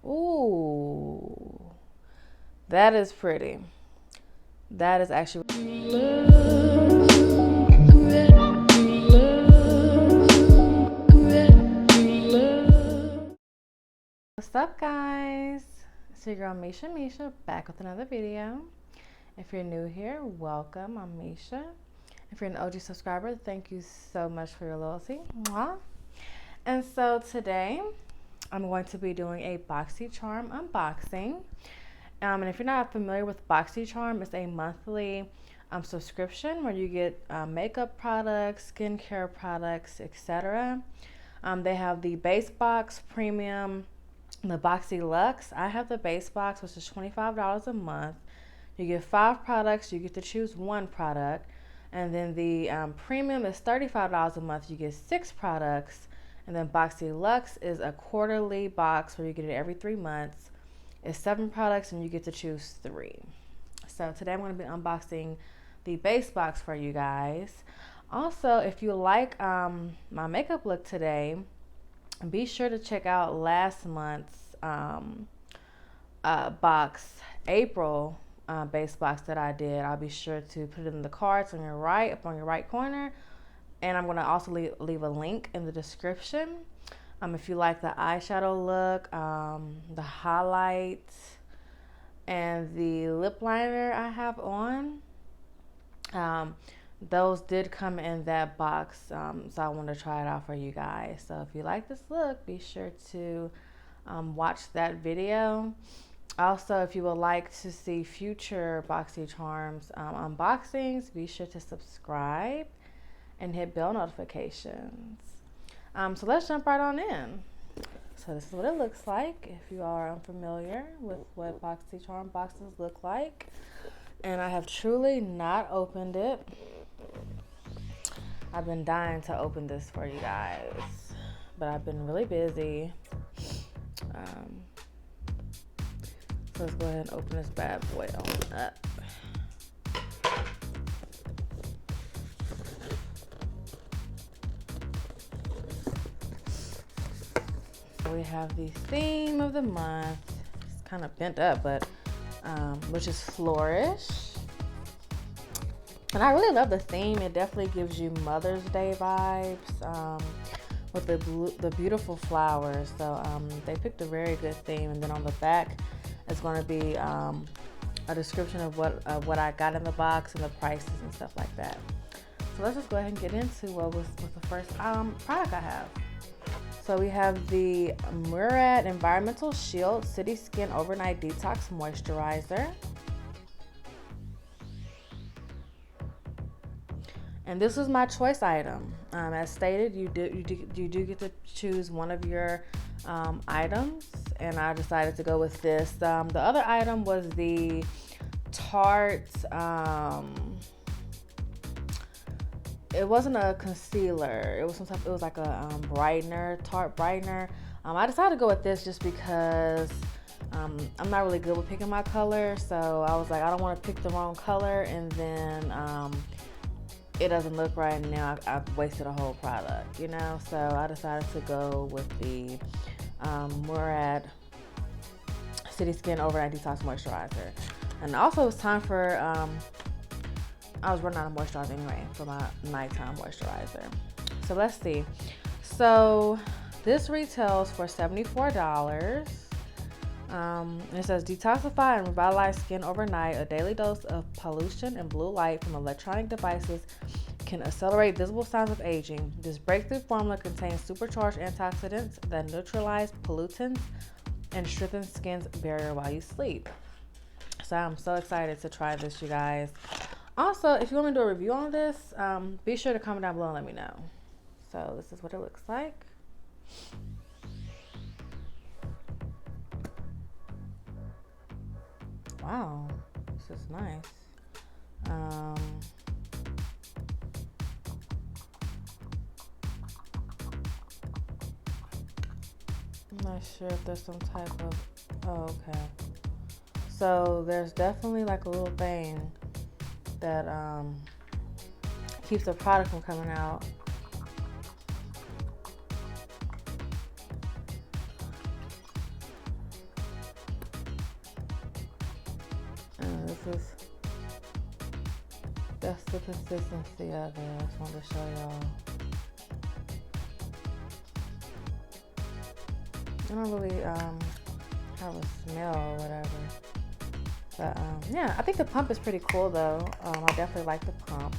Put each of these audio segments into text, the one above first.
Ooh, that is pretty. That is actually. What's up, guys? It's your girl Misha back with another video. If you're new here, welcome. I'm Misha. If you're an OG subscriber, thank you so much for your loyalty. Mwah. And so today, I'm going to be doing a Boxycharm unboxing. And if you're not familiar with Boxycharm, it's a monthly subscription where you get makeup products, skincare products, etc. They have the base box, premium, the Boxy Luxe. I have the base box, which is $25 a month. You get 5 products. You get to choose 1 product. And then the premium is $35 a month. You get 6 products. And then Boxy Luxe is a quarterly box where you get it every 3 months. It's 7 products and you get to choose 3. So today I'm going to be unboxing the base box for you guys. Also, if you like my makeup look today, be sure to check out last month's box, April base box that I did. I'll be sure to put it in the cards on your right, up on your right corner. And I'm going to also leave a link in the description. If you like the eyeshadow look, the highlights, and the lip liner I have on, those did come in that box, so I want to try it out for you guys. So if you like this look, be sure to watch that video. Also, if you would like to see future Boxycharms unboxings, be sure to subscribe and hit bell notifications. So let's jump right on in. So this is what it looks like if you are unfamiliar with what Boxycharm boxes look like. And I have truly not opened it. I've been dying to open this for you guys, but I've been really busy. So let's go ahead and open this bad boy on up. We have the theme of the month. It's kind of bent up, but which is flourish. And I really love the theme. It definitely gives you Mother's Day vibes with the beautiful flowers. So they picked a very good theme. And then on the back is going to be a description of what I got in the box and the prices and stuff like that. So let's just go ahead and get into what was the first product I have. So we have the Murad Environmental Shield City Skin Overnight Detox Moisturizer. And this was my choice item. As stated, you do get to choose one of your items, and I decided to go with this. The other item was the Tarte. It wasn't a concealer. It was some type. It was like a brightener, Tarte brightener. I decided to go with this just because I'm not really good with picking my color. So I was like, I don't want to pick the wrong color, and then it doesn't look right. And now I've wasted a whole product, you know. So I decided to go with the Murad City Skin Overnight Detox Moisturizer. And also it's time for I was running out of moisturizer anyway for my nighttime moisturizer. So let's see. So this retails for $74. It says detoxify and revitalize skin overnight. A daily dose of pollution and blue light from electronic devices can accelerate visible signs of aging. This breakthrough formula contains supercharged antioxidants that neutralize pollutants and strengthen skin's barrier while you sleep. So I'm so excited to try this, you guys. Also, if you want me to do a review on this, be sure to comment down below and let me know. So this is what it looks like. Wow, this is nice. I'm not sure if there's some type of, oh, okay. So there's definitely like a little thing that keeps the product from coming out. that's the consistency of it. I just wanted to show y'all. I don't really have a smell or whatever. But yeah, I think the pump is pretty cool though. I definitely like the pump.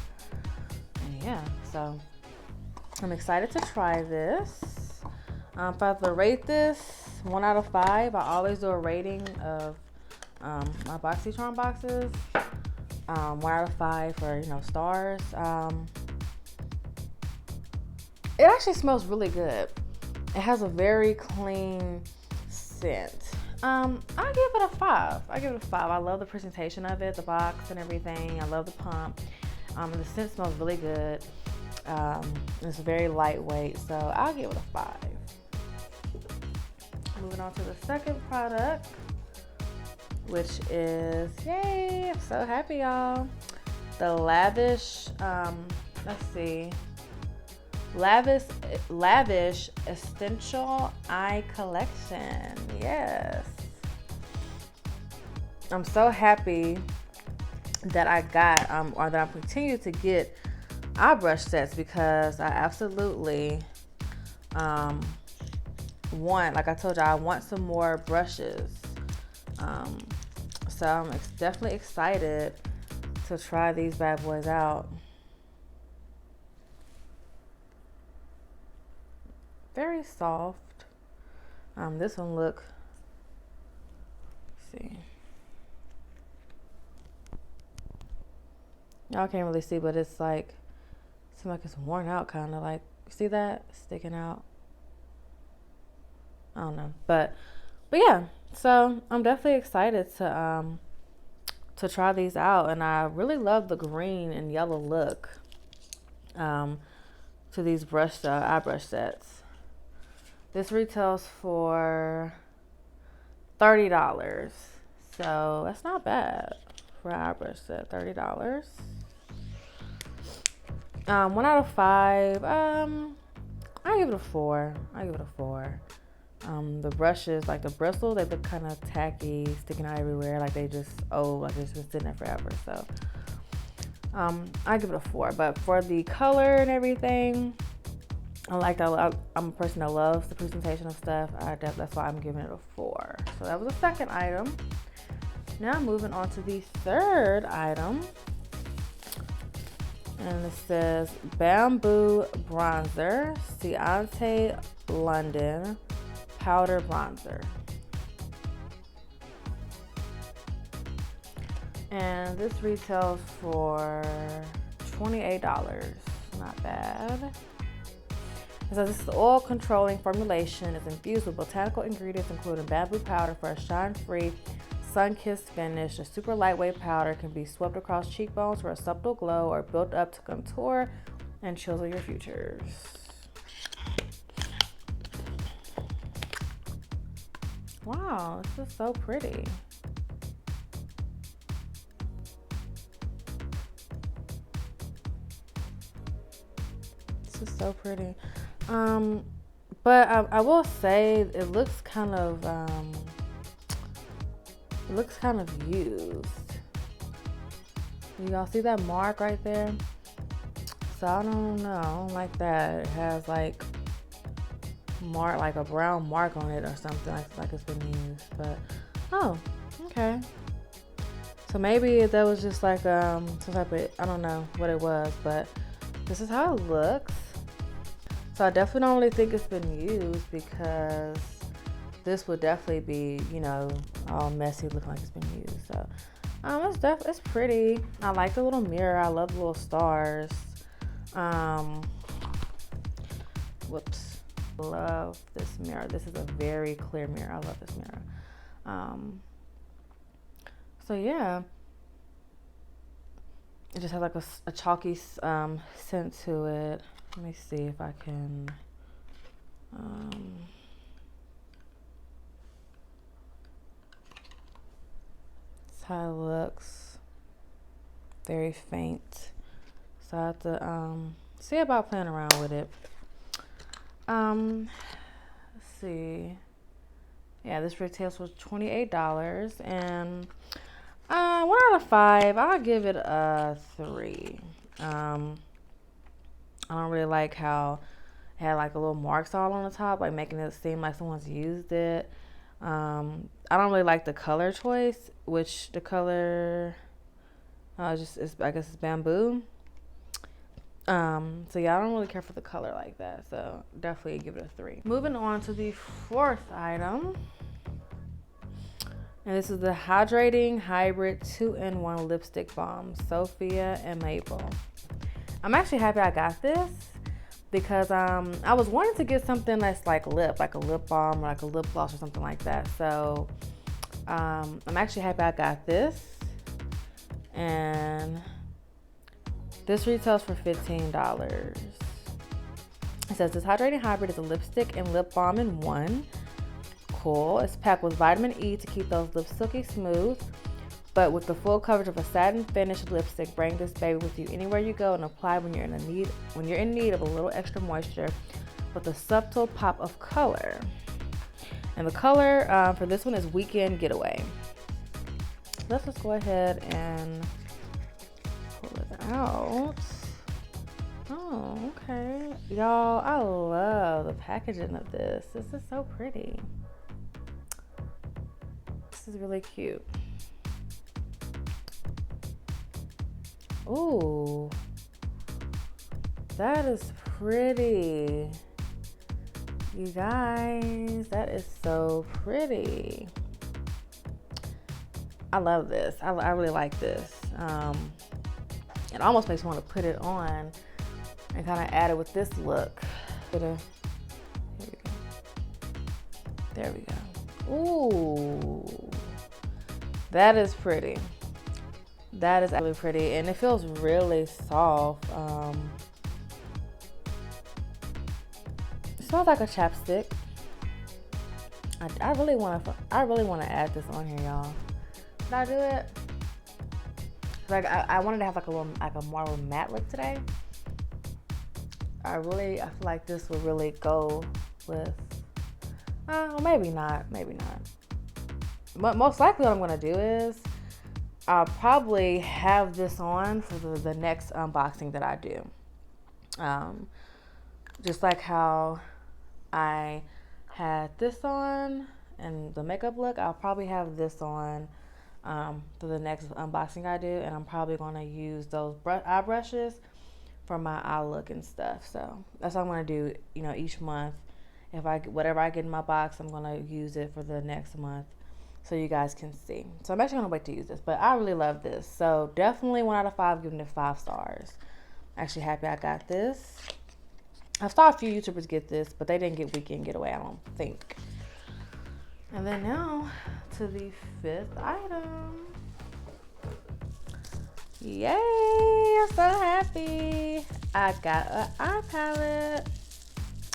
And yeah, so I'm excited to try this. If I have to rate this 1 out of 5, I always do a rating of my Boxycharm boxes. 1 out of 5 for, you know, stars. It actually smells really good. It has a very clean scent. I give it a 5. I love the presentation of it, the box and everything. I love the pump. The scent smells really good. It's very lightweight, so I'll give it a 5. Moving on to the second product, which is, yay, I'm so happy, y'all. The Lavish, Lavish Essential Eye Collection. Yes. I'm so happy that I got, or that I continue to get eye brush sets, because I absolutely want, like I told you, I want some more brushes. So I'm definitely excited to try these bad boys out. Very soft. This one let's see. Y'all can't really see, but it's like, seems like it's worn out, kind of like, see that sticking out? I don't know, but yeah. So I'm definitely excited to try these out, and I really love the green and yellow look to these eye brush sets. This retails for $30, so that's not bad for an eye brush set. $30. 1 out of 5. I give it a 4. The brushes, like the bristles, they look kind of tacky, sticking out everywhere, like they just like it's been sitting there forever. So I give it a 4. But for the color and everything, I'm a person that loves the presentation of stuff. That's why I'm giving it a 4. So that was the second item. Now moving on to the third item. And it says Bamboo Bronzer, Ciante London Powder Bronzer. And this retails for $28. Not bad. So this is oil controlling formulation. It's infused with botanical ingredients including bamboo powder for a shine-free, sun-kissed finish. A super lightweight powder can be swept across cheekbones for a subtle glow or built up to contour and chisel your features. Wow, this is so pretty. This is so pretty. But I will say it looks kind of used. Y'all see that mark right there? So I don't know. I don't like that. It has like a brown mark on it or something, like it's been used. But oh, okay. So maybe that was just like some type of, I don't know what it was, but this is how it looks. So I definitely don't really think it's been used, because this would definitely be, you know, all messy, looking like it's been used. So it's pretty. I like the little mirror. I love the little stars. Whoops. Love this mirror. This is a very clear mirror. I love this mirror. So yeah, it just has like a chalky scent to it. Let me see if I can that's how it looks. Very faint. So I have to see about playing around with it. Let's see. Yeah, this retails for $28, and 1 out of 5, I'll give it a 3. I don't really like how it had like a little marks all on the top, like making it seem like someone's used it. I don't really like the color choice, which the color I guess it's bamboo. So yeah, I don't really care for the color like that, so definitely give it a 3. Moving on to the 4th item. And this is the Hydrating Hybrid 2-in-1 Lipstick Balm, Sophia and Maple. I'm actually happy I got this because I was wanting to get something that's like a lip balm or like a lip gloss or something like that. So I'm actually happy I got this. And this retails for $15. It says this Hydrating Hybrid is a lipstick and lip balm in one. Cool. It's packed with vitamin E to keep those lips silky smooth, but with the full coverage of a satin finished lipstick. Bring this baby with you anywhere you go and apply when you're in need of a little extra moisture with a subtle pop of color. And the color for this one is Weekend Getaway. Let's just go ahead and pull it out. Oh, okay. Y'all, I love the packaging of this. This is so pretty. This is really cute. Ooh, that is pretty. You guys, that is so pretty. I love this. I really like this. It almost makes me want to put it on and kind of add it with this look. Here we go. There we go. Ooh, that is pretty. That is actually pretty, and it feels really soft. It smells like a chapstick. I really want to add this on here, y'all. Did I do it? Like I wanted to have like a more matte look today. I feel like this would really go with. Maybe not. But most likely, what I'm gonna do is I'll probably have this on for the next unboxing that I do. Just like how I had this on and the makeup look, I'll probably have this on for the next unboxing I do, and I'm probably gonna use those eye brushes for my eye look and stuff. So that's what I'm gonna do. Each month, whatever I get in my box, I'm gonna use it for the next month, so you guys can see. So I'm actually gonna wait to use this, but I really love this. So definitely 1 out of 5, giving it 5 stars. Actually happy I got this. I saw a few YouTubers get this, but they didn't get Weekend Getaway, I don't think. And then now to the 5th item. Yay, I'm so happy. I got an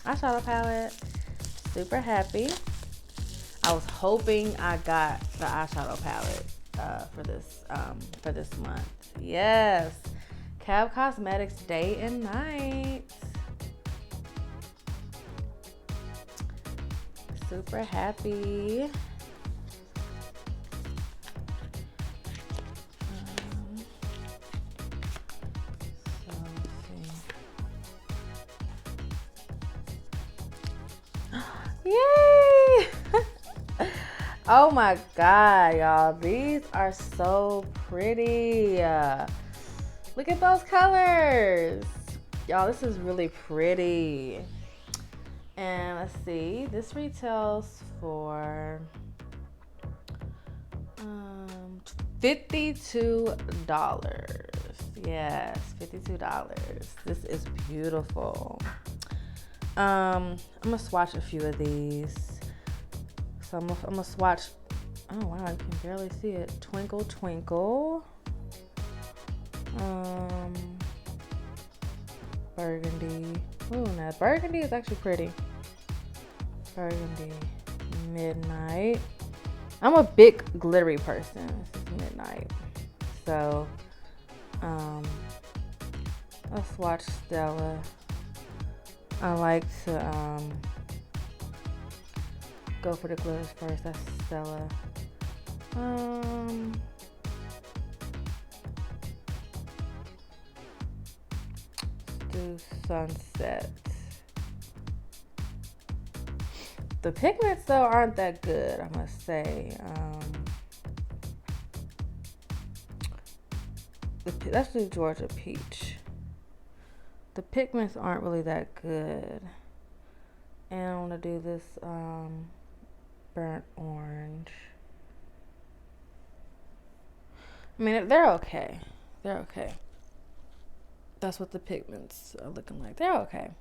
eyeshadow palette. Super happy. I was hoping I got the eyeshadow palette for this month. Yes, Cab Cosmetics Day and Night. Super happy. Yay! Oh my god, y'all, these are so pretty. Look at those colors, y'all. This is really pretty. And let's see, this retails for $52. Yes, $52. This is beautiful. I'm gonna swatch a few of these. So I'm gonna swatch. Oh wow, you can barely see it. Twinkle Twinkle. Burgundy. Ooh, now burgundy is actually pretty. Burgundy. Midnight. I'm a big glittery person. This is Midnight. So, let's swatch Stella. I like to go for the glitters first. That's Stella. do Sunset. The pigments though aren't that good, I must say. Let's do Georgia Peach. The pigments aren't really that good. And I want to do this burnt orange. I mean, they're okay. They're okay. That's what the pigments are looking like. They're okay.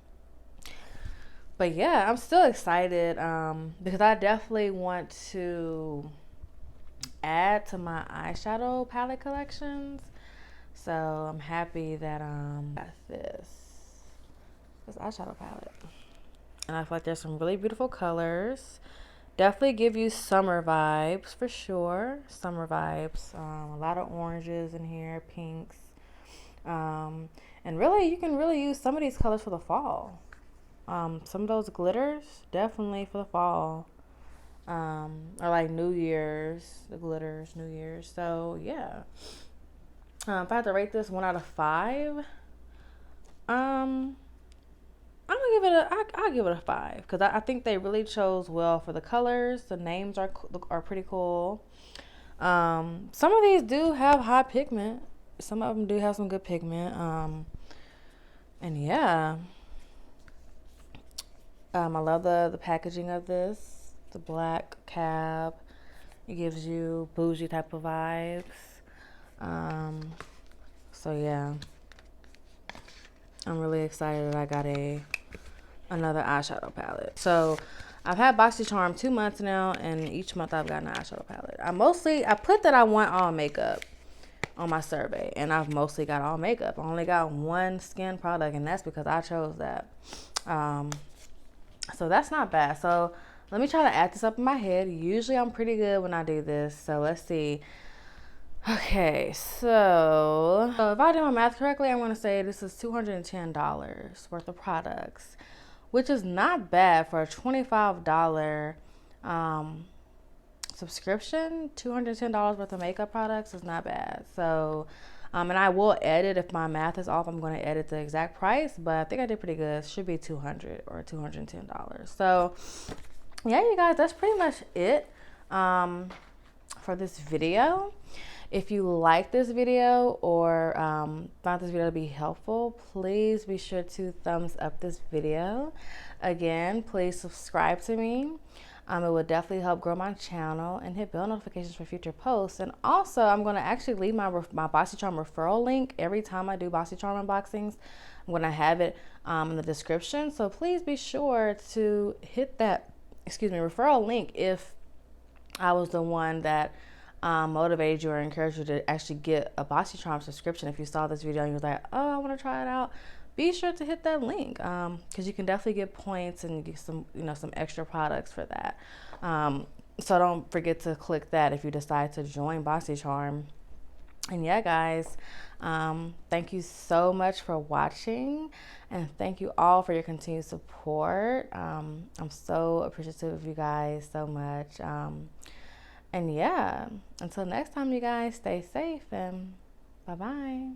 But yeah, I'm still excited because I definitely want to add to my eyeshadow palette collections. So I'm happy that I got this eyeshadow palette. And I feel like there's some really beautiful colors. Definitely give you summer vibes for sure. Summer vibes. A lot of oranges in here, pinks. And really, you can really use some of these colors for the fall. Some of those glitters, definitely for the fall. Or like New Year's, the glitters, New Year's. So yeah. If I had to rate this 1 out of 5, I'm gonna give it I'll give it a 5 because I think they really chose well for the colors. The names are pretty cool. Some of these do have high pigment. Some of them do have some good pigment. And yeah. I love the packaging of this. The black cap. It gives you bougie type of vibes. So yeah. I'm really excited that I got another eyeshadow palette. So I've had Boxycharm 2 months now, and each month I've gotten an eyeshadow palette. I put that I want all makeup on my survey, and I've mostly got all makeup. I only got one skin product, and that's because I chose that. So that's not bad. So let me try to add this up in my head. Usually I'm pretty good when I do this. So let's see. Okay, so if I do my math correctly, I'm going to say this is $210 worth of products, which is not bad for a $25 subscription. $210 worth of makeup products is not bad. So, and I will edit if my math is off. I'm going to edit the exact price, but I think I did pretty good. It should be $200 or $210. So, yeah, you guys, that's pretty much it for this video. If you like this video or found this video to be helpful, please be sure to thumbs up this video. Again, please subscribe to me. It will definitely help grow my channel, and hit bell notifications for future posts. And also, I'm going to actually leave my Boxycharm referral link every time I do Boxycharm unboxings. I'm going to have it in the description. So please be sure to hit that, referral link if I was the one that motivated you or encouraged you to actually get a Boxycharm subscription. If you saw this video and you was like, oh, I want to try it out, be sure to hit that link because you can definitely get points and get some extra products for that. So don't forget to click that if you decide to join Boxycharm. And yeah, guys, thank you so much for watching, and thank you all for your continued support. I'm so appreciative of you guys so much. And yeah, until next time, you guys, stay safe and bye-bye.